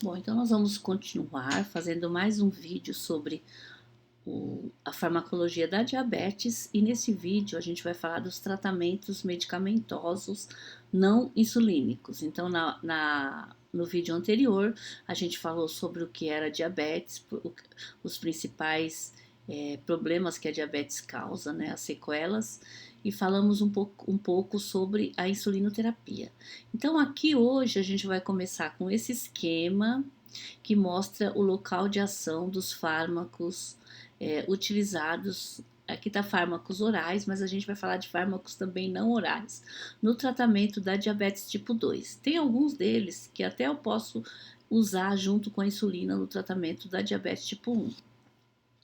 Bom, então nós vamos continuar fazendo mais um vídeo sobre a farmacologia da diabetes, e nesse vídeo a gente vai falar dos tratamentos medicamentosos não insulínicos. Então, no vídeo anterior, a gente falou sobre o que era diabetes, os principais problemas que a diabetes causa, né, as sequelas, e falamos um pouco sobre a insulinoterapia. Então, aqui hoje a gente vai começar com esse esquema que mostra o local de ação dos fármacos utilizados. Aqui está fármacos orais, mas a gente vai falar de fármacos também não orais, no tratamento da diabetes tipo 2. Tem alguns deles que até eu posso usar junto com a insulina no tratamento da diabetes tipo 1,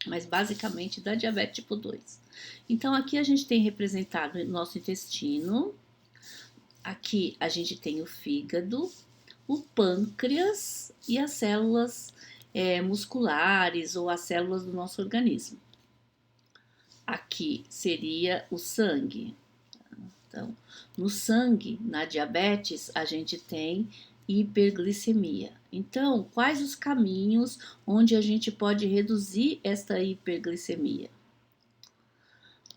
mas basicamente da diabetes tipo 2. Então aqui a gente tem representado o nosso intestino, aqui a gente tem o fígado, o pâncreas e as células musculares ou as células do nosso organismo. Aqui seria o sangue. Então, no sangue, na diabetes, a gente tem hiperglicemia. Então, quais os caminhos onde a gente pode reduzir esta hiperglicemia?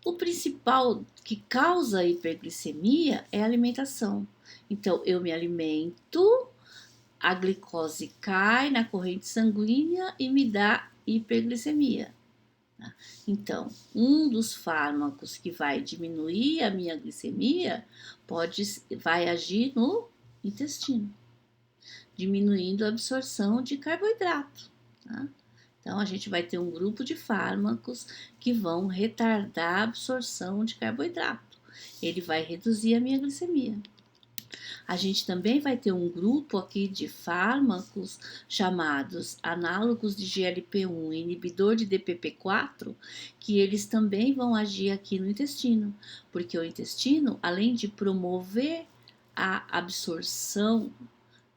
O principal que causa hiperglicemia é a alimentação. Então, eu me alimento, a glicose cai na corrente sanguínea e me dá hiperglicemia. Então, um dos fármacos que vai diminuir a minha glicemia vai agir no intestino, diminuindo a absorção de carboidrato. Tá? Então, a gente vai ter um grupo de fármacos que vão retardar a absorção de carboidrato. Ele vai reduzir a minha glicemia. A gente também vai ter um grupo aqui de fármacos chamados análogos de GLP-1 e inibidor de DPP-4, que eles também vão agir aqui no intestino, porque o intestino, além de promover a absorção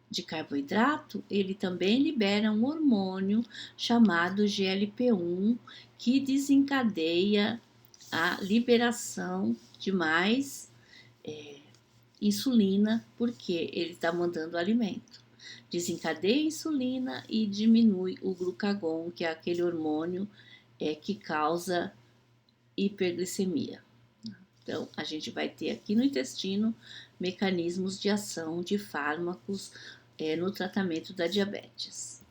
de carboidrato, ele também libera um hormônio chamado GLP-1, que desencadeia a liberação de mais insulina, porque ele está mandando alimento. Desencadeia a insulina e diminui o glucagon, que é aquele hormônio que causa hiperglicemia. Então, a gente vai ter aqui no intestino mecanismos de ação de fármacos no tratamento da diabetes.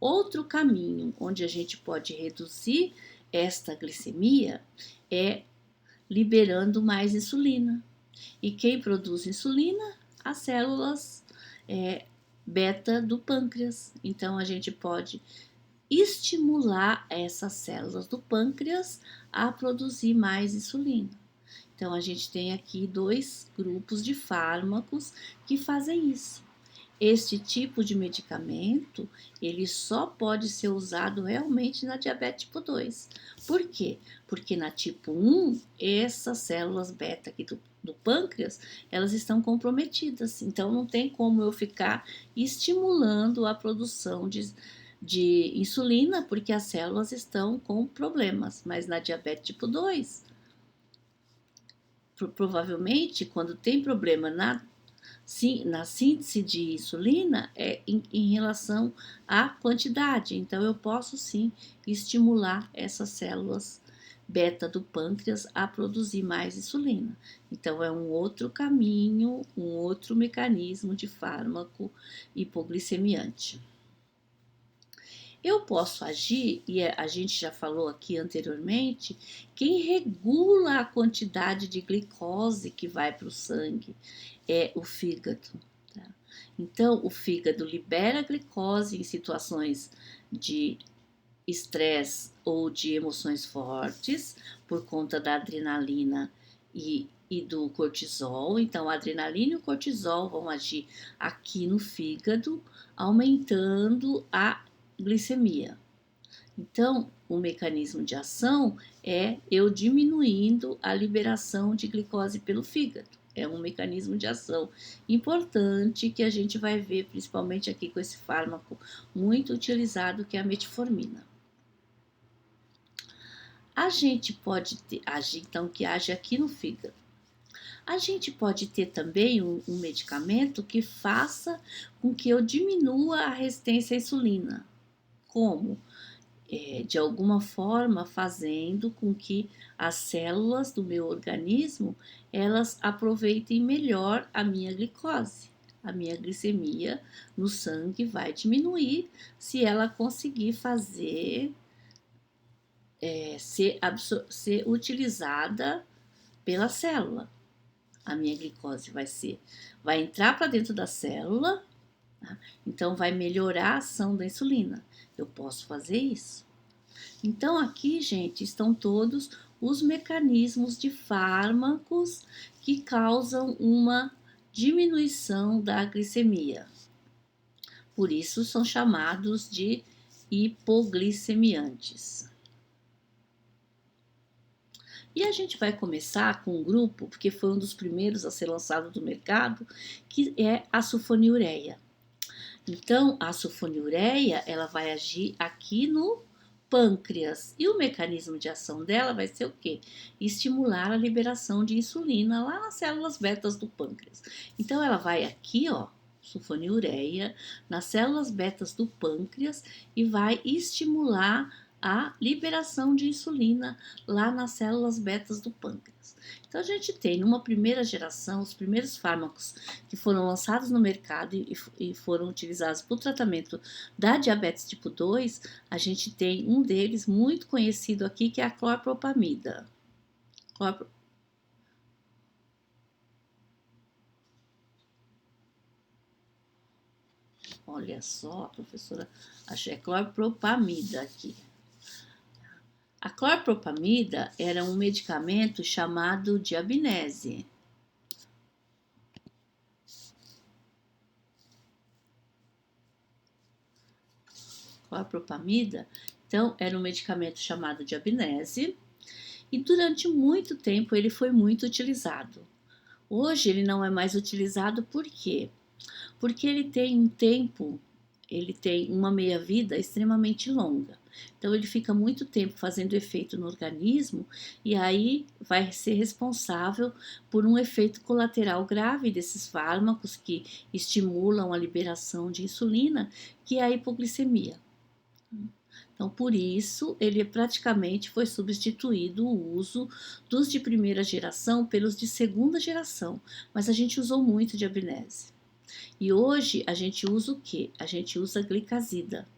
Outro caminho onde a gente pode reduzir esta glicemia é liberando mais insulina. E quem produz insulina? As células beta do pâncreas. Então, a gente pode estimular essas células do pâncreas a produzir mais insulina. Então, a gente tem aqui dois grupos de fármacos que fazem isso. Este tipo de medicamento, ele só pode ser usado realmente na diabetes tipo 2. Por quê? Porque na tipo 1, essas células beta aqui do pâncreas, elas estão comprometidas. Então, não tem como eu ficar estimulando a produção de insulina, porque as células estão com problemas. Mas na diabetes tipo 2, provavelmente, quando tem problema na síntese de insulina em relação à quantidade. Então, eu posso sim estimular essas células beta do pâncreas a produzir mais insulina. Então, é um outro caminho, um outro mecanismo de fármaco hipoglicemiante. Eu posso agir, e a gente já falou aqui anteriormente, quem regula a quantidade de glicose que vai para o sangue é o fígado. Tá? Então, o fígado libera glicose em situações de estresse ou de emoções fortes, por conta da adrenalina e do cortisol. Então, a adrenalina e o cortisol vão agir aqui no fígado, aumentando a glicemia. Então, o mecanismo de ação é eu diminuindo a liberação de glicose pelo fígado. É um mecanismo de ação importante que a gente vai ver principalmente aqui com esse fármaco muito utilizado, que é a metformina. A gente pode agir, então, que age aqui no fígado. A gente pode ter também um medicamento que faça com que eu diminua a resistência à insulina. Como? De alguma forma fazendo com que as células do meu organismo elas aproveitem melhor a minha glicose. A minha glicemia no sangue vai diminuir se ela conseguir fazer ser utilizada pela célula. A minha glicose vai entrar para dentro da célula, tá? Então vai melhorar a ação da insulina. Eu posso fazer isso. Então aqui, gente, estão todos os mecanismos de fármacos que causam uma diminuição da glicemia. Por isso são chamados de hipoglicemiantes. E a gente vai começar com um grupo, porque foi um dos primeiros a ser lançado no mercado, que é a sulfonilureia. Então, a sulfonilureia, ela vai agir aqui no pâncreas. E o mecanismo de ação dela vai ser o quê? Estimular a liberação de insulina lá nas células betas do pâncreas. Então, ela vai aqui, ó, sulfonilureia, nas células betas do pâncreas e vai estimular a liberação de insulina lá nas células betas do pâncreas. Então, a gente tem, numa primeira geração, os primeiros fármacos que foram lançados no mercado e foram utilizados para o tratamento da diabetes tipo 2, a gente tem um deles muito conhecido aqui, que é a clorpropamida. Olha só, professora, achei clorpropamida aqui. A clorpropamida era um medicamento chamado de Abinese. Clorpropamida, então, era um medicamento chamado de Abinese e durante muito tempo ele foi muito utilizado. Hoje ele não é mais utilizado por quê? Porque ele tem uma meia-vida extremamente longa. Então, ele fica muito tempo fazendo efeito no organismo e aí vai ser responsável por um efeito colateral grave desses fármacos que estimulam a liberação de insulina, que é a hipoglicemia. Então, por isso, ele praticamente foi substituído o uso dos de primeira geração pelos de segunda geração, mas a gente usou muito de Abinese. E hoje a gente usa o quê? A gente usa glicazida.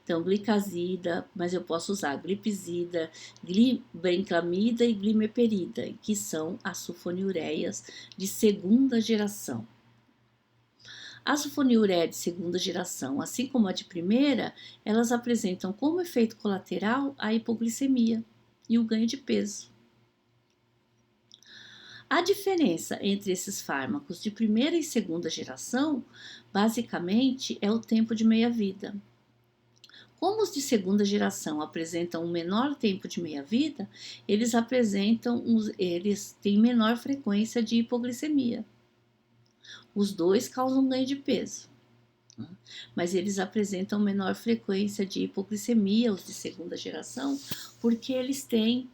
Então, glicazida, mas eu posso usar glipizida, glibenclamida e glimeperida, que são as sulfonilureias de segunda geração. A sulfonilureia de segunda geração, assim como a de primeira, elas apresentam como efeito colateral a hipoglicemia e o ganho de peso. A diferença entre esses fármacos de primeira e segunda geração, basicamente, é o tempo de meia-vida. Como os de segunda geração apresentam um menor tempo de meia-vida, eles têm menor frequência de hipoglicemia. Os dois causam ganho de peso, mas eles apresentam menor frequência de hipoglicemia, os de segunda geração, porque eles têm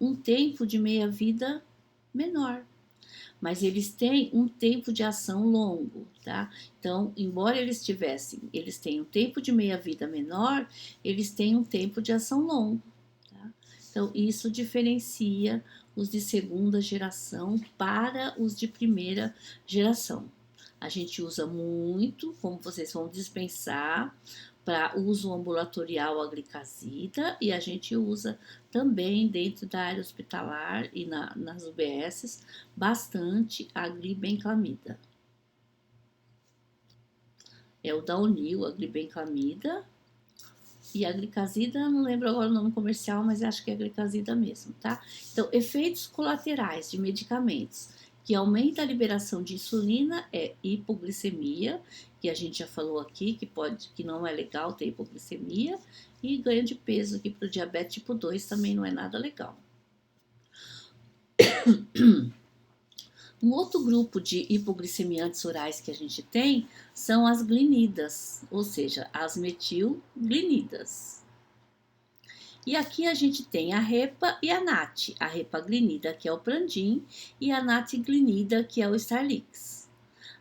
um tempo de meia-vida menor, mas eles têm um tempo de ação longo, tá? Então, embora eles tenham um tempo de meia-vida menor, eles têm um tempo de ação longo, tá? Então, isso diferencia os de segunda geração para os de primeira geração. A gente usa muito, como vocês vão dispensar, para uso ambulatorial a glicazida e a gente usa também dentro da área hospitalar e nas UBSs bastante a glibenclamida. É o Daunil, a glibenclamida, e a glicazida, não lembro agora o nome comercial, mas acho que é a glicazida mesmo, tá? Então, efeitos colaterais de medicamentos que aumenta a liberação de insulina é hipoglicemia, que a gente já falou aqui, que não é legal ter hipoglicemia, e ganho de peso, que para o diabetes tipo 2 também não é nada legal. Um outro grupo de hipoglicemiantes orais que a gente tem são as glinidas, ou seja, as metilglinidas. E aqui a gente tem a repa e a NAT. A repaglinida, que é o Prandin, e a natglinida, que é o Starlix.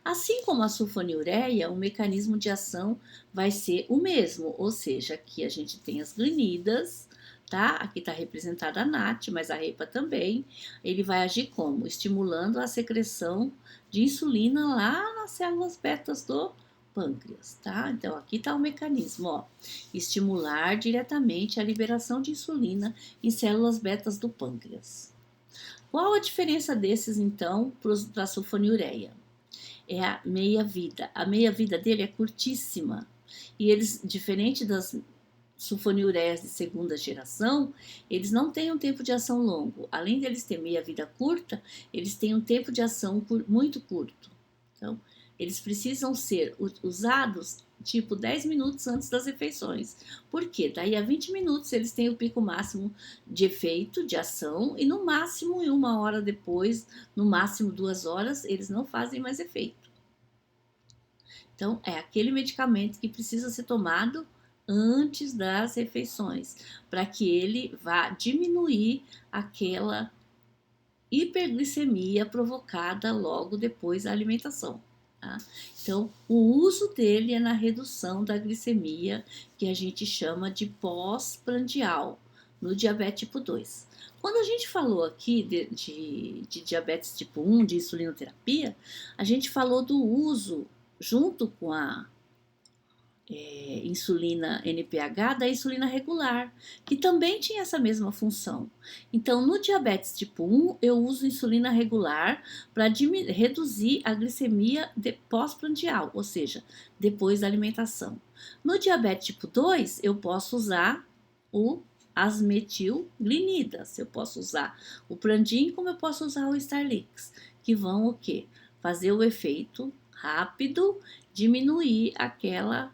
Assim como a sulfonilureia, o mecanismo de ação vai ser o mesmo, ou seja, aqui a gente tem as glinidas, tá? Aqui está representada a NAT, mas a repa também. Ele vai agir como? Estimulando a secreção de insulina lá nas células betas do pâncreas, tá? Então, aqui está o mecanismo, ó. Estimular diretamente a liberação de insulina em células betas do pâncreas. Qual a diferença desses, então, para a sulfonilureia? É a meia-vida. A meia-vida dele é curtíssima. E eles, diferente das sulfonilureias de segunda geração, eles não têm um tempo de ação longo. Além deles ter meia-vida curta, eles têm um tempo de ação muito curto. Então, eles precisam ser usados tipo 10 minutos antes das refeições. Por quê? Daí a 20 minutos eles têm o pico máximo de efeito, de ação, e no máximo, em 1 hora depois, no máximo 2 horas, eles não fazem mais efeito. Então, é aquele medicamento que precisa ser tomado antes das refeições, para que ele vá diminuir aquela hiperglicemia provocada logo depois da alimentação. Tá? Então, o uso dele é na redução da glicemia, que a gente chama de pós-prandial, no diabetes tipo 2. Quando a gente falou aqui de diabetes tipo 1, de insulinoterapia, a gente falou do uso, junto com a insulina NPH, da insulina regular, que também tinha essa mesma função. Então, no diabetes tipo 1, eu uso insulina regular para reduzir a glicemia pós-prandial, ou seja, depois da alimentação. No diabetes tipo 2, eu posso usar o asmetilglinidas, eu posso usar o Prandin, como eu posso usar o Starlix, que vão o quê? Fazer o efeito rápido, diminuir aquela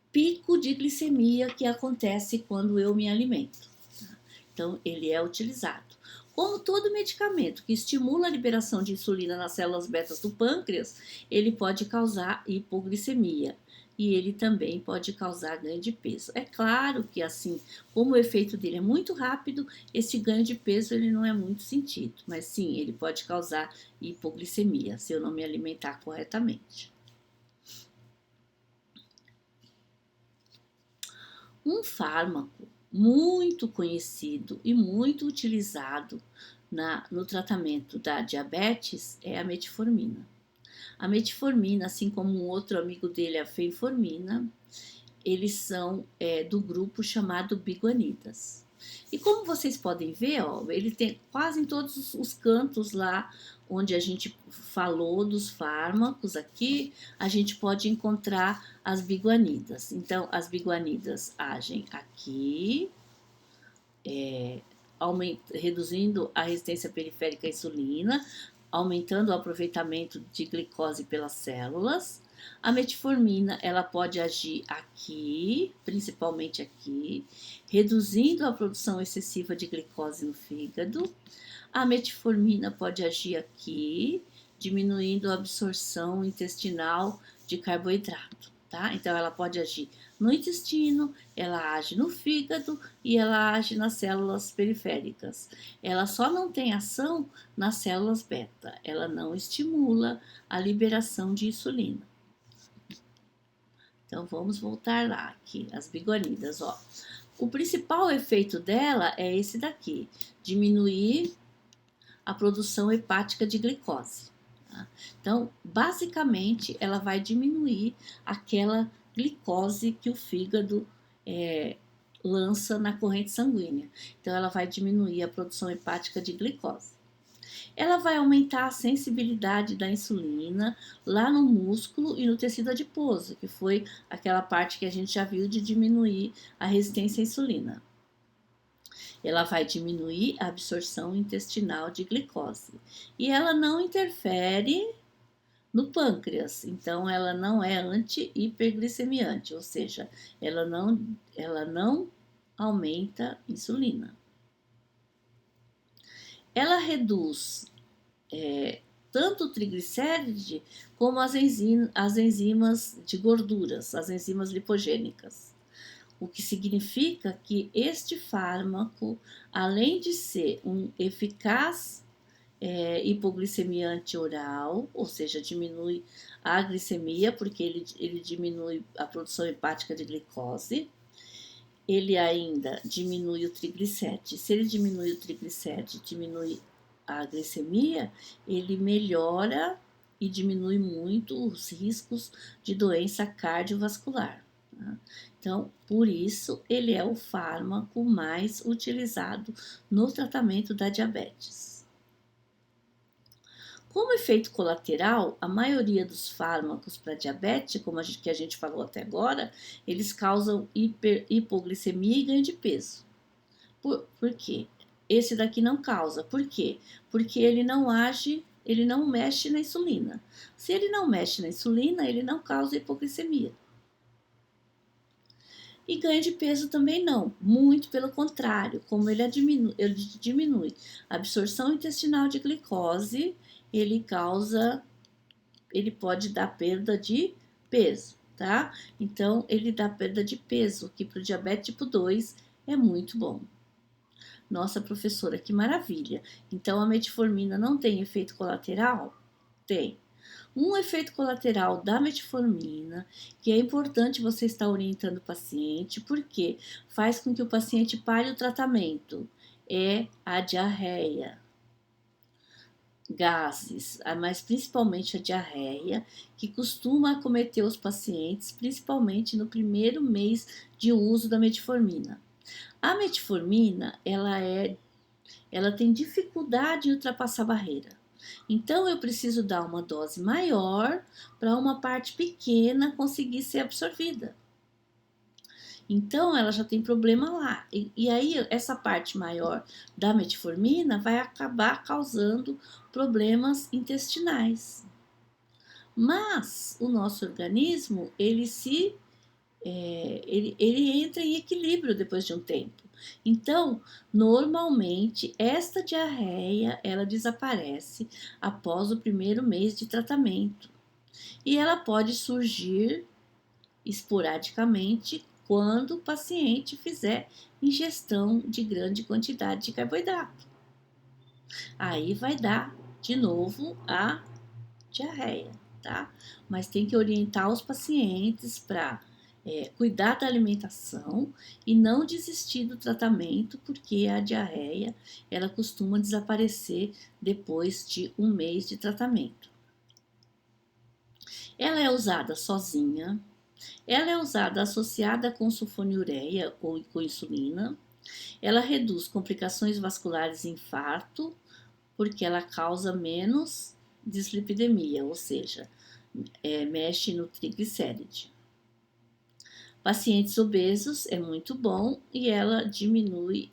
pico de glicemia que acontece quando eu me alimento. Então, ele é utilizado. Como todo medicamento que estimula a liberação de insulina nas células betas do pâncreas, ele pode causar hipoglicemia. E ele também pode causar ganho de peso. É claro que, assim, como o efeito dele é muito rápido, esse ganho de peso ele não é muito sentido. Mas sim, ele pode causar hipoglicemia, se eu não me alimentar corretamente. Um fármaco muito conhecido e muito utilizado no tratamento da diabetes é a metformina. A metformina, assim como um outro amigo dele, a fenformina, eles são do grupo chamado biguanidas. E como vocês podem ver, ó, ele tem quase em todos os cantos lá onde a gente falou dos fármacos aqui, a gente pode encontrar as biguanidas. Então, as biguanidas agem aqui, reduzindo a resistência periférica à insulina, aumentando o aproveitamento de glicose pelas células. A metformina, ela pode agir aqui, principalmente aqui, reduzindo a produção excessiva de glicose no fígado. A metformina pode agir aqui, diminuindo a absorção intestinal de carboidrato, tá? Então, ela pode agir no intestino, ela age no fígado e ela age nas células periféricas. Ela só não tem ação nas células beta, ela não estimula a liberação de insulina. Então, vamos voltar lá aqui, as biguanidas, ó. O principal efeito dela é esse daqui, diminuir a produção hepática de glicose. Tá? Então, basicamente, ela vai diminuir aquela glicose que o fígado lança na corrente sanguínea. Então, ela vai diminuir a produção hepática de glicose. Ela vai aumentar a sensibilidade da insulina lá no músculo e no tecido adiposo, que foi aquela parte que a gente já viu de diminuir a resistência à insulina. Ela vai diminuir a absorção intestinal de glicose. E ela não interfere no pâncreas, então ela não é anti-hiperglicemiante, ou seja, ela não aumenta a insulina. Ela reduz tanto o triglicéride como as enzimas de gorduras, as enzimas lipogênicas. o que significa que este fármaco, além de ser um eficaz hipoglicemia antioral, ou seja, diminui a glicemia, porque ele diminui a produção hepática de glicose, ele ainda diminui o triglicéride. Se ele diminui o triglicéride, diminui a glicemia, ele melhora e diminui muito os riscos de doença cardiovascular. Tá? Então, por isso, ele é o fármaco mais utilizado no tratamento da diabetes. Como efeito colateral, a maioria dos fármacos para diabetes, como que a gente falou até agora, eles causam hipoglicemia e ganho de peso. Por quê? Esse daqui não causa. Por quê? Porque ele não age, ele não mexe na insulina. Se ele não mexe na insulina, ele não causa hipoglicemia. E ganho de peso também não, muito pelo contrário, como ele diminui a absorção intestinal de glicose, ele pode dar perda de peso, tá? Então, ele dá perda de peso, que para o diabetes tipo 2 é muito bom. Nossa, professora, que maravilha! Então, a metformina não tem efeito colateral? Tem. Um efeito colateral da metformina, que é importante você estar orientando o paciente, porque faz com que o paciente pare o tratamento, é a diarreia, gases, mas principalmente a diarreia, que costuma acometer os pacientes, principalmente no primeiro mês de uso da metformina. A metformina, ela tem dificuldade em ultrapassar a barreira. Então, eu preciso dar uma dose maior para uma parte pequena conseguir ser absorvida. Então, ela já tem problema lá. E aí, essa parte maior da metformina vai acabar causando problemas intestinais. Mas, o nosso organismo, ele entra em equilíbrio depois de um tempo. Então, normalmente, esta diarreia, ela desaparece após o primeiro mês de tratamento. E ela pode surgir esporadicamente quando o paciente fizer ingestão de grande quantidade de carboidrato. Aí vai dar, de novo, a diarreia, tá? Mas tem que orientar os pacientes para cuidar da alimentação e não desistir do tratamento, porque a diarreia ela costuma desaparecer depois de um mês de tratamento. Ela é usada sozinha, ela é usada associada com sulfonilureia ou com insulina, ela reduz complicações vasculares e infarto, porque ela causa menos dislipidemia, ou seja, mexe no triglicéride. Pacientes obesos é muito bom e ela diminui,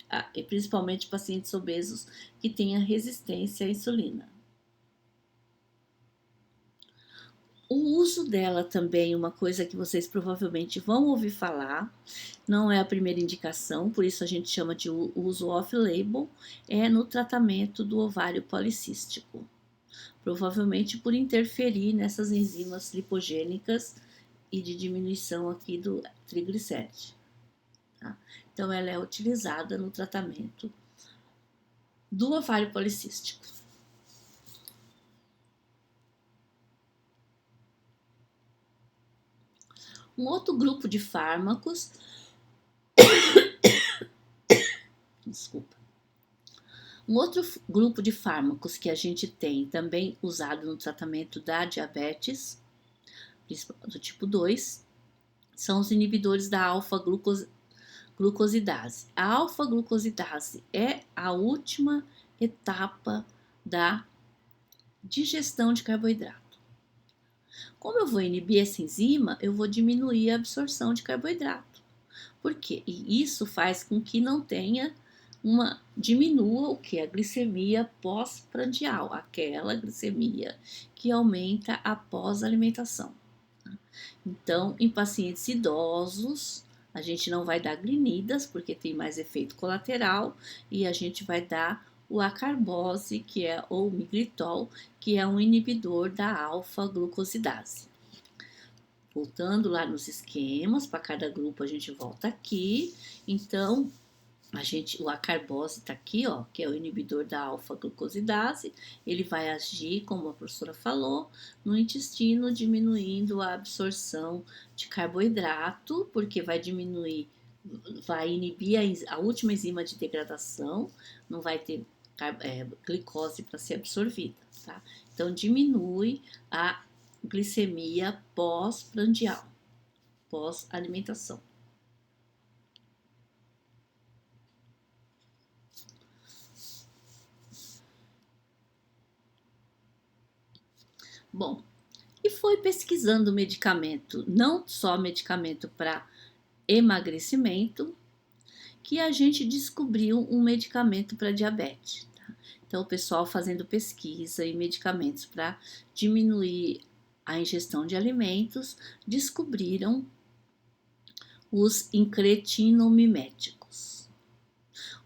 principalmente pacientes obesos que tenham resistência à insulina. O uso dela também, uma coisa que vocês provavelmente vão ouvir falar, não é a primeira indicação, por isso a gente chama de uso off-label, é no tratamento do ovário policístico. Provavelmente por interferir nessas enzimas lipogênicas e de diminuição aqui do triglicéride. Tá? Então, ela é utilizada no tratamento do ovário policístico. Um outro grupo de fármacos, desculpa. Um outro grupo de fármacos que a gente tem também usado no tratamento da diabetes, do tipo 2, são os inibidores da alfa-glucosidase. A alfa-glucosidase é a última etapa da digestão de carboidrato. Como eu vou inibir essa enzima, eu vou diminuir a absorção de carboidrato. Por quê? E isso faz com que não tenha diminua o que? A glicemia pós-prandial, aquela glicemia que aumenta após a alimentação. Então, em pacientes idosos, a gente não vai dar glinidas, porque tem mais efeito colateral, e a gente vai dar o acarbose, que é ou miglitol, que é um inibidor da alfa-glucosidase. voltando lá nos esquemas, para cada grupo a gente volta aqui. Então, o acarbose está aqui, ó, que é o inibidor da alfa-glucosidase. Ele vai agir, como a professora falou, no intestino, diminuindo a absorção de carboidrato, porque vai inibir a última enzima de degradação, não vai ter glicose para ser absorvida, tá? Então, diminui a glicemia pós-prandial, pós-alimentação. Bom, e foi pesquisando medicamento, não só medicamento para emagrecimento, que a gente descobriu um medicamento para diabetes. Tá? Então, o pessoal fazendo pesquisa em medicamentos para diminuir a ingestão de alimentos, descobriram os incretinomiméticos.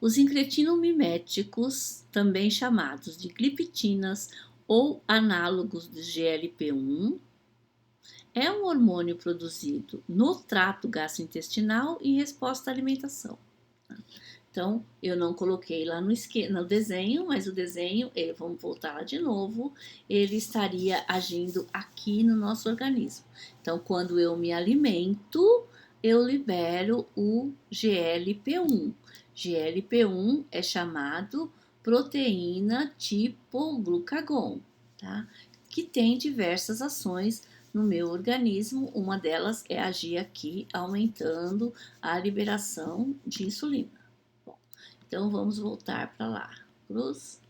Os incretinomiméticos, também chamados de gliptinas ou análogos do GLP-1, é um hormônio produzido no trato gastrointestinal em resposta à alimentação. Então, eu não coloquei lá no desenho, mas o desenho, vamos voltar lá de novo, ele estaria agindo aqui no nosso organismo. Então, quando eu me alimento, eu libero o GLP-1. GLP-1 é chamado proteína tipo glucagon, tá? Que tem diversas ações no meu organismo. Uma delas é agir aqui, aumentando a liberação de insulina. Então, vamos voltar para lá, para os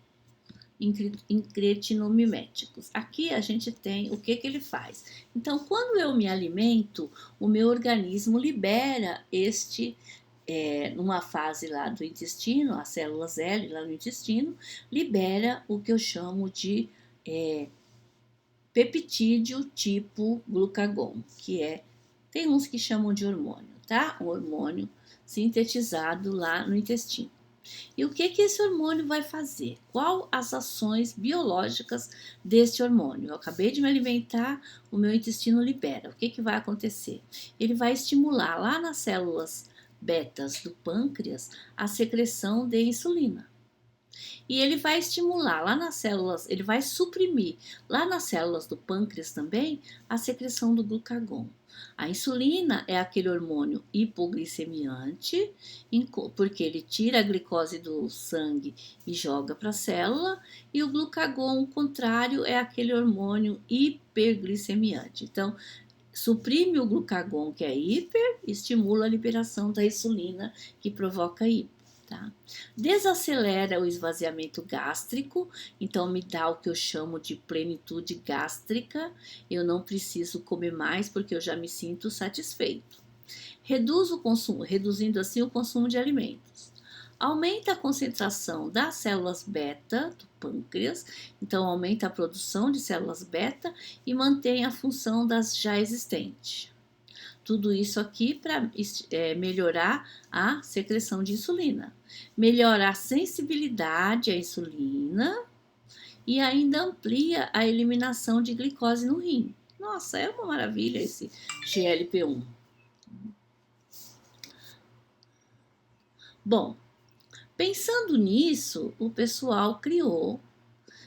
incretinomiméticos. Aqui a gente tem o que ele faz. Então, quando eu me alimento, o meu organismo libera numa fase lá do intestino, as células L lá no intestino, libera o que eu chamo de peptídeo tipo glucagon, tem uns que chamam de hormônio, tá? O hormônio sintetizado lá no intestino. E o que esse hormônio vai fazer? Qual as ações biológicas desse hormônio? Eu acabei de me alimentar, o meu intestino libera. O que vai acontecer? Ele vai estimular lá nas células betas do pâncreas a secreção de insulina. E ele vai estimular lá nas células, ele vai suprimir lá nas células do pâncreas também a secreção do glucagon. A insulina é aquele hormônio hipoglicemiante, porque ele tira a glicose do sangue e joga para a célula, e o glucagon, o contrário, é aquele hormônio hiperglicemiante. Então, suprime o glucagon, que é hiper, estimula a liberação da insulina, que provoca hipo. Tá? Desacelera o esvaziamento gástrico, então me dá o que eu chamo de plenitude gástrica. Eu não preciso comer mais porque eu já me sinto satisfeito. Reduz o consumo, reduzindo assim o consumo de alimentos. Aumenta a concentração das células beta do pâncreas, então aumenta a produção de células beta e mantém a função das já existentes. Tudo isso aqui para melhorar a secreção de insulina, melhora a sensibilidade à insulina e ainda amplia a eliminação de glicose no rim. Nossa, é uma maravilha esse GLP-1. Bom, pensando nisso, o pessoal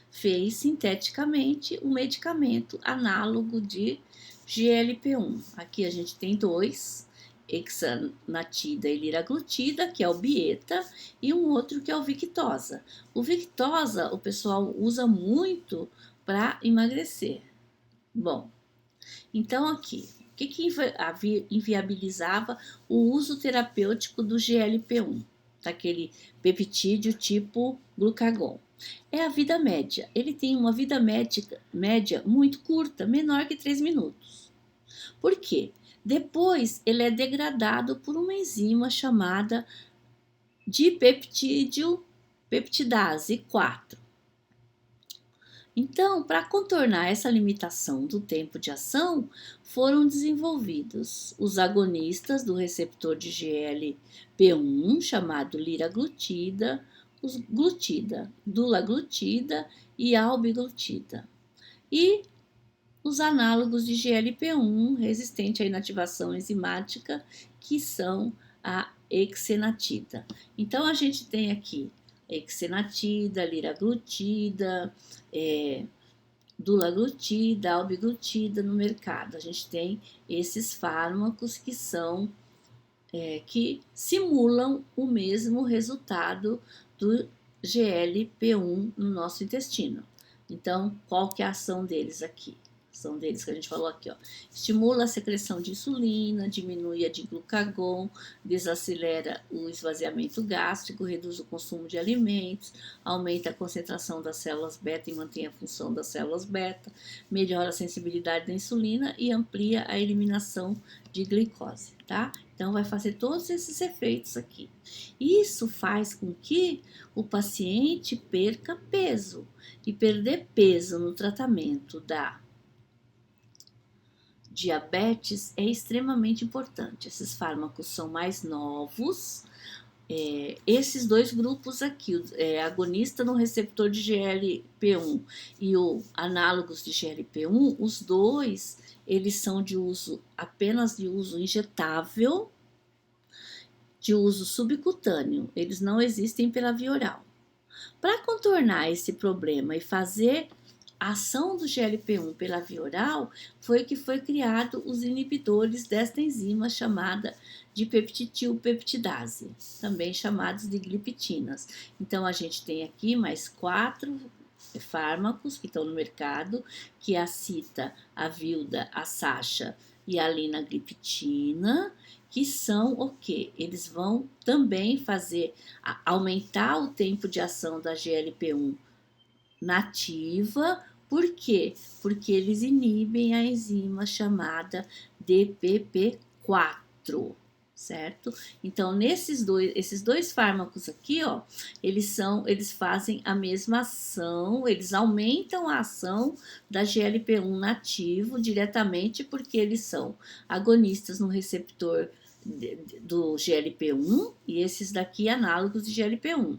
fez sinteticamente um medicamento análogo de GLP-1. Aqui a gente tem dois, hexanatida e liraglutida, que é o Bieta, e um outro que é o Victoza. O Victoza o pessoal usa muito para emagrecer. Bom, então aqui, o que inviabilizava o uso terapêutico do GLP-1, daquele peptídeo tipo glucagon? É a vida média. Ele tem uma vida média muito curta, menor que 3 minutos. Por quê? Depois ele é degradado por uma enzima chamada dipeptídeo peptidase 4. Então, para contornar essa limitação do tempo de ação, foram desenvolvidos os agonistas do receptor de GLP-1, chamado liraglutida, os glutida, dulaglutida e albiglutida. E os análogos de GLP-1 resistente à inativação enzimática, que são a exenatida. Então, a gente tem aqui exenatida, liraglutida, dulaglutida, albiglutida no mercado. A gente tem esses fármacos que são que simulam o mesmo resultado do GLP-1 no nosso intestino. Então, qual que é a ação deles aqui? A ação deles que a gente falou aqui, ó. Estimula a secreção de insulina, diminui a de glucagon, desacelera o esvaziamento gástrico, reduz o consumo de alimentos, aumenta a concentração das células beta e mantém a função das células beta, melhora a sensibilidade da insulina e amplia a eliminação de glicose, tá? Então, vai fazer todos esses efeitos aqui. Isso faz com que o paciente perca peso. E perder peso no tratamento da diabetes é extremamente importante. Esses fármacos são mais novos. Esses dois grupos aqui, agonista no receptor de GLP-1 e o análogos de GLP-1, os dois, eles são de uso apenas de uso injetável, de uso subcutâneo, eles não existem pela via oral. Para contornar esse problema e fazer a ação do GLP-1 pela via oral, foi que foi criado os inibidores desta enzima chamada de peptitilpeptidase, também chamados de gliptinas. Então, a gente tem aqui mais 4 fármacos que estão no mercado, que é a Cita, a Vilda, a Sacha e a linagliptina, que são o quê? Eles vão também fazer, aumentar o tempo de ação da GLP-1 nativa. Por quê? Porque eles inibem a enzima chamada DPP4, certo? Então, esses dois fármacos aqui, ó, eles fazem a mesma ação, eles aumentam a ação da GLP-1 nativo diretamente porque eles são agonistas no receptor do GLP-1 e esses daqui análogos de GLP-1.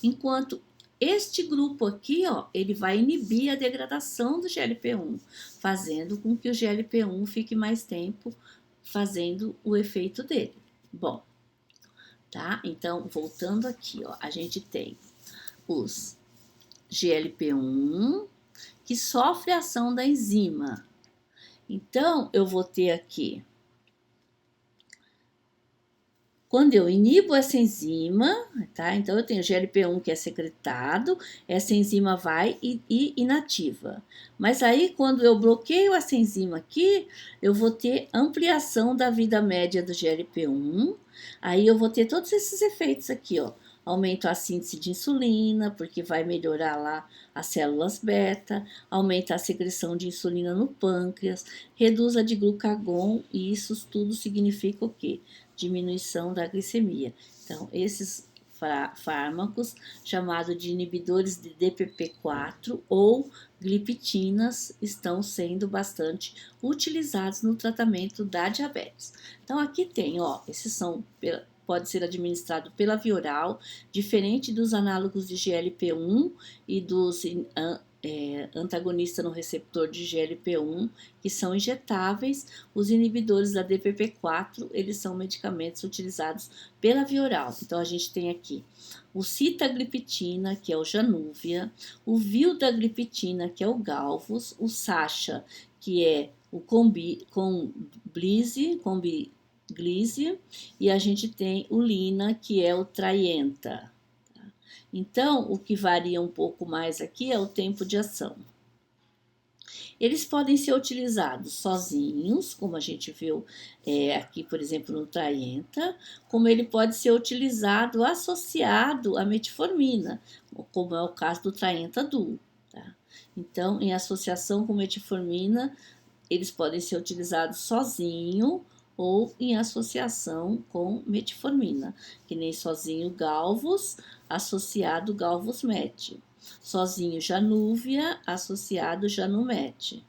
Enquanto este grupo aqui, ó, ele vai inibir a degradação do GLP-1, fazendo com que o GLP-1 fique mais tempo fazendo o efeito dele. Bom, tá? Então, voltando aqui, ó, a gente tem os GLP-1 que sofre a ação da enzima. Então, eu vou ter aqui, quando eu inibo essa enzima, tá? Então, eu tenho GLP-1 que é secretado, essa enzima vai e inativa. Mas aí, quando eu bloqueio essa enzima aqui, eu vou ter ampliação da vida média do GLP-1. Aí, eu vou ter todos esses efeitos aqui, ó. Aumenta a síntese de insulina, porque vai melhorar lá as células beta, aumenta a secreção de insulina no pâncreas, reduz a de glucagon, e isso tudo significa o quê? Diminuição da glicemia. Então, esses fármacos, chamados de inibidores de DPP4 ou gliptinas, estão sendo bastante utilizados no tratamento da diabetes. Então, aqui tem, ó, esses são, pode ser administrado pela via oral, diferente dos análogos de GLP-1 e dos antagonista no receptor de GLP-1, que são injetáveis. Os inibidores da DPP4, eles são medicamentos utilizados pela via oral. Então, a gente tem aqui o sitagliptina, que é o Januvia, o vildagliptina, que é o Galvus, o Sacha, que é o Comblize, e a gente tem o Lina, que é o Traienta. Então, o que varia um pouco mais aqui é o tempo de ação. Eles podem ser utilizados sozinhos, como a gente viu aqui, por exemplo, no Traienta, como ele pode ser utilizado associado à metformina, como é o caso do Traienta Duo. Tá? Então, em associação com metformina, eles podem ser utilizados sozinho ou em associação com metformina, que nem sozinho Galvus, associado Galvus-Met, sozinho Januvia, associado Janumet.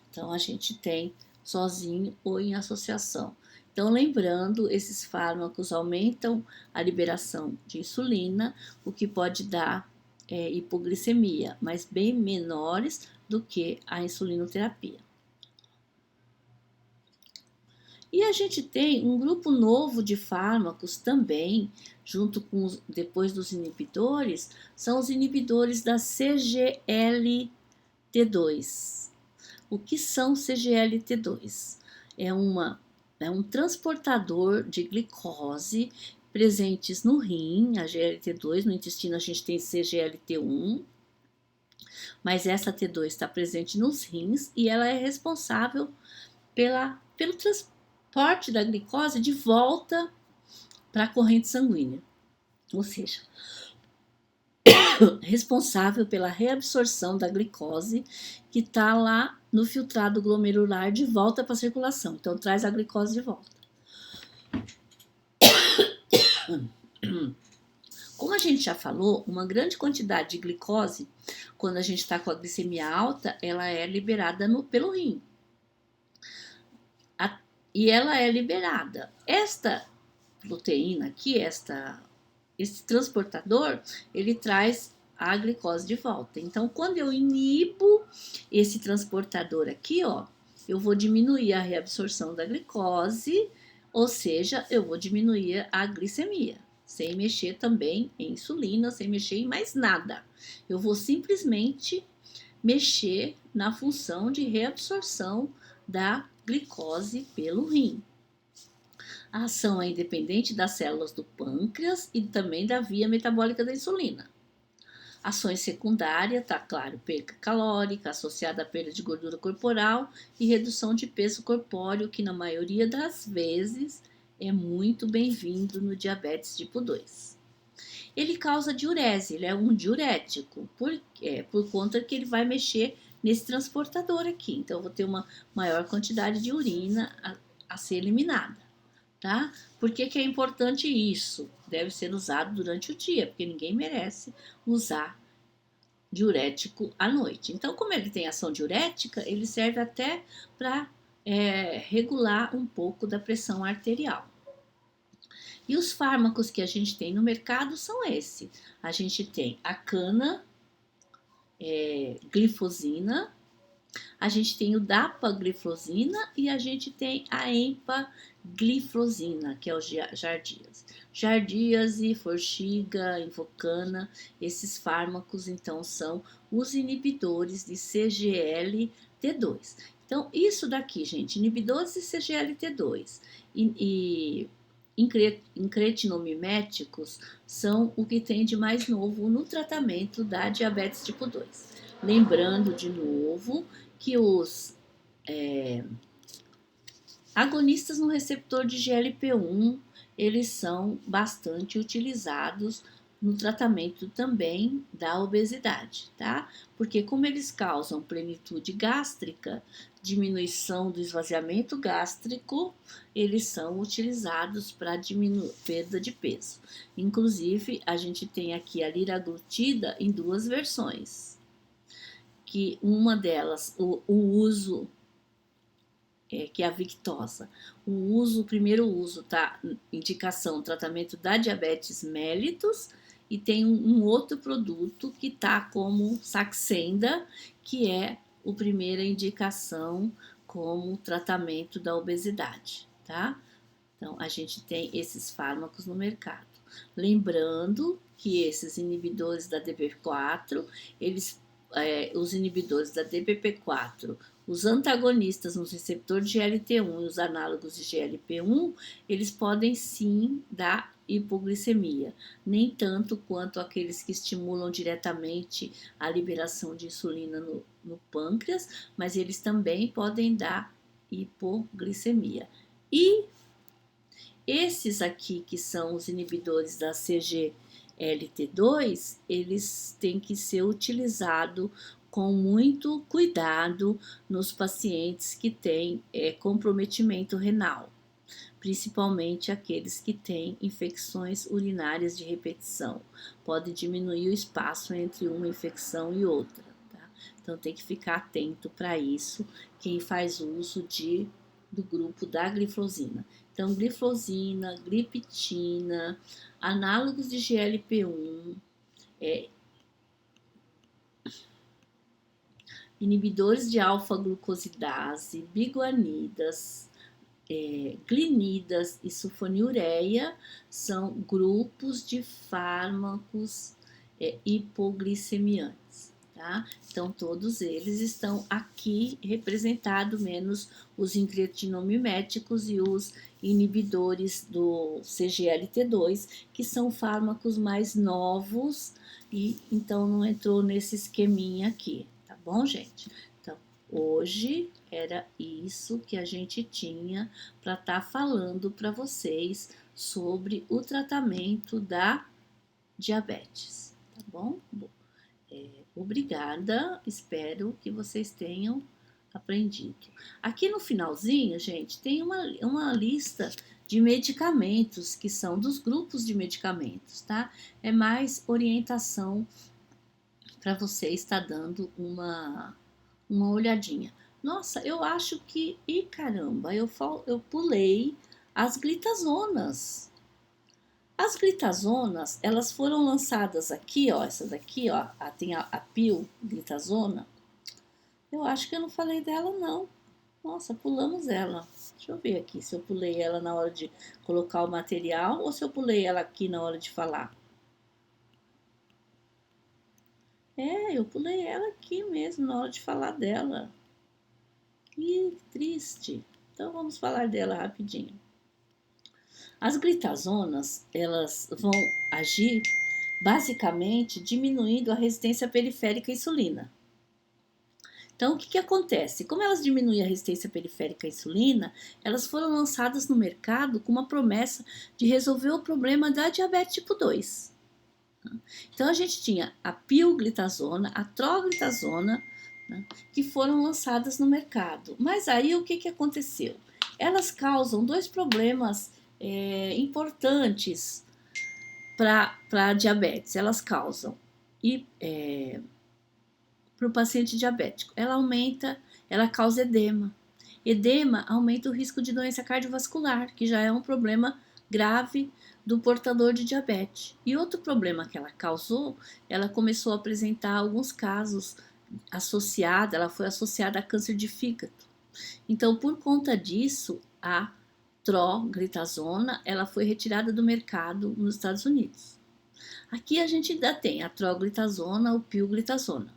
Então, a gente tem sozinho ou em associação. Então, lembrando, esses fármacos aumentam a liberação de insulina, o que pode dar hipoglicemia, mas bem menores do que a insulinoterapia. E a gente tem um grupo novo de fármacos também, junto com depois dos inibidores, são os inibidores da CGLT2. O que são CGLT2? É um transportador de glicose presentes no rim, a GLT2, no intestino a gente tem CGLT1, mas essa T2 está presente nos rins e ela é responsável pelo transporte da glicose de volta para a corrente sanguínea, ou seja, responsável pela reabsorção da glicose que está lá no filtrado glomerular de volta para a circulação. Então, traz a glicose de volta. Como a gente já falou, uma grande quantidade de glicose, quando a gente está com a glicemia alta, ela é liberada pelo rim. E ela é liberada. Esta proteína aqui, esse transportador, ele traz a glicose de volta. Então, quando eu inibo esse transportador aqui, ó, eu vou diminuir a reabsorção da glicose, ou seja, eu vou diminuir a glicemia, sem mexer também em insulina, sem mexer em mais nada. Eu vou simplesmente mexer na função de reabsorção da glicose pelo rim. A ação é independente das células do pâncreas e também da via metabólica da insulina. Ações secundárias, tá claro, perda calórica associada à perda de gordura corporal e redução de peso corpóreo, que na maioria das vezes é muito bem-vindo no diabetes tipo 2. Ele causa diurese, ele é um diurético, por conta que ele vai mexer nesse transportador aqui. Então, eu vou ter uma maior quantidade de urina a ser eliminada. Tá? Por que é importante isso? Deve ser usado durante o dia, porque ninguém merece usar diurético à noite. Então, como ele tem ação diurética, ele serve até para regular um pouco da pressão arterial. E os fármacos que a gente tem no mercado são esses. A gente tem a glifosina, a gente tem o dapagliflozina e a gente tem a empagliflozina, que é o Jardias. Jardíase, Forxiga, Invocana, esses fármacos, então, são os inibidores de CGLT2. Então, isso daqui, gente, inibidores de CGLT2 e incretinomiméticos são o que tem de mais novo no tratamento da diabetes tipo 2. Lembrando de novo que os agonistas no receptor de GLP-1, eles são bastante utilizados no tratamento também da obesidade, tá? Porque como eles causam plenitude gástrica, diminuição do esvaziamento gástrico, eles são utilizados para diminuir perda de peso. Inclusive, a gente tem aqui a liraglutida em duas versões, que uma delas, o uso, que é a Victoza, o primeiro uso, tá? Indicação, tratamento da diabetes mellitus, e tem um outro produto que tá como Saxenda, que é a primeira indicação como tratamento da obesidade, tá? Então, a gente tem esses fármacos no mercado. Lembrando que esses inibidores da DPP4, os inibidores da DPP4, os antagonistas no receptor de GLT1 e os análogos de GLP1, eles podem sim dar hipoglicemia, nem tanto quanto aqueles que estimulam diretamente a liberação de insulina no pâncreas, mas eles também podem dar hipoglicemia. E esses aqui, que são os inibidores da CGLT2, eles têm que ser utilizados com muito cuidado nos pacientes que têm comprometimento renal, principalmente aqueles que têm infecções urinárias de repetição. Pode diminuir o espaço entre uma infecção e outra, tá? Então tem que ficar atento para isso, quem faz uso do grupo da glifosina. Então, glifosina, gliptina, análogos de GLP-1, inibidores de alfa-glucosidase, biguanidas, glinidas e sulfonilureia são grupos de fármacos hipoglicemiantes. Tá? Então, todos eles estão aqui representados, menos os incretinomiméticos e os inibidores do CGLT2, que são fármacos mais novos e então não entrou nesse esqueminha aqui, tá bom, gente? Então, hoje era isso que a gente tinha para estar falando para vocês sobre o tratamento da diabetes, tá bom? Obrigada, espero que vocês tenham aprendido. Aqui no finalzinho, gente, tem uma lista de medicamentos que são dos grupos de medicamentos, tá? É mais orientação para você estar dando uma olhadinha. Nossa, eu acho que, e caramba, eu pulei as glitazonas. As glitazonas, elas foram lançadas aqui, ó, essa daqui, ó, tem a pil glitazona. Eu acho que eu não falei dela, não. Nossa, pulamos ela. Deixa eu ver aqui se eu pulei ela na hora de colocar o material ou se eu pulei ela aqui na hora de falar. Eu pulei ela aqui mesmo na hora de falar dela. Que triste. Então vamos falar dela rapidinho. As glitazonas, elas vão agir basicamente diminuindo a resistência periférica à insulina. Então, o que acontece? Como elas diminuem a resistência periférica à insulina, elas foram lançadas no mercado com uma promessa de resolver o problema da diabetes tipo 2. Então, a gente tinha a pioglitazona, a troglitazona, né, que foram lançadas no mercado. Mas aí, o que aconteceu? Elas causam dois problemas importantes para a diabetes. Elas causam para o paciente diabético. Ela causa edema. Edema aumenta o risco de doença cardiovascular, que já é um problema grave do portador de diabetes. E outro problema que ela causou, ela começou a apresentar alguns casos ela foi associada a câncer de fígado. Então, por conta disso, a troglitazona, ela foi retirada do mercado nos Estados Unidos. Aqui a gente ainda tem a troglitazona ou pioglitazona.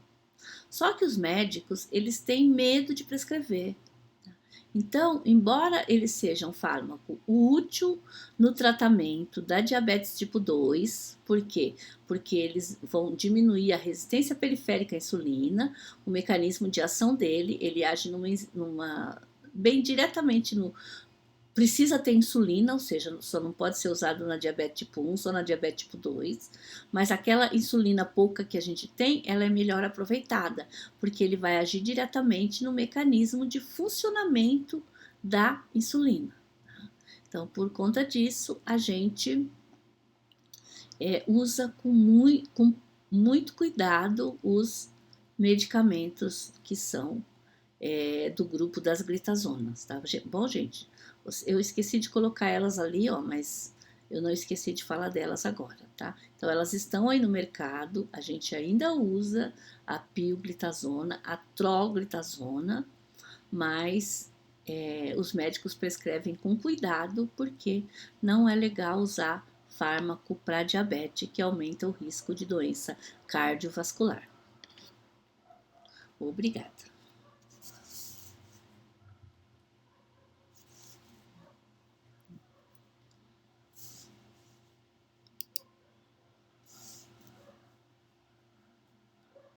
Só que os médicos, eles têm medo de prescrever. Então, embora ele seja um fármaco útil no tratamento da diabetes tipo 2, por quê? Porque eles vão diminuir a resistência periférica à insulina, o mecanismo de ação dele, ele age bem diretamente precisa ter insulina, ou seja, só não pode ser usado na diabetes tipo 1, só na diabetes tipo 2, mas aquela insulina pouca que a gente tem, ela é melhor aproveitada, porque ele vai agir diretamente no mecanismo de funcionamento da insulina. Então, por conta disso, a gente usa com muito cuidado os medicamentos que são do grupo das glitazonas, tá? Bom, gente, eu esqueci de colocar elas ali, ó, mas eu não esqueci de falar delas agora, tá? Então, elas estão aí no mercado, a gente ainda usa a pioglitazona, a troglitazona, mas os médicos prescrevem com cuidado, porque não é legal usar fármaco para diabetes, que aumenta o risco de doença cardiovascular. Obrigada.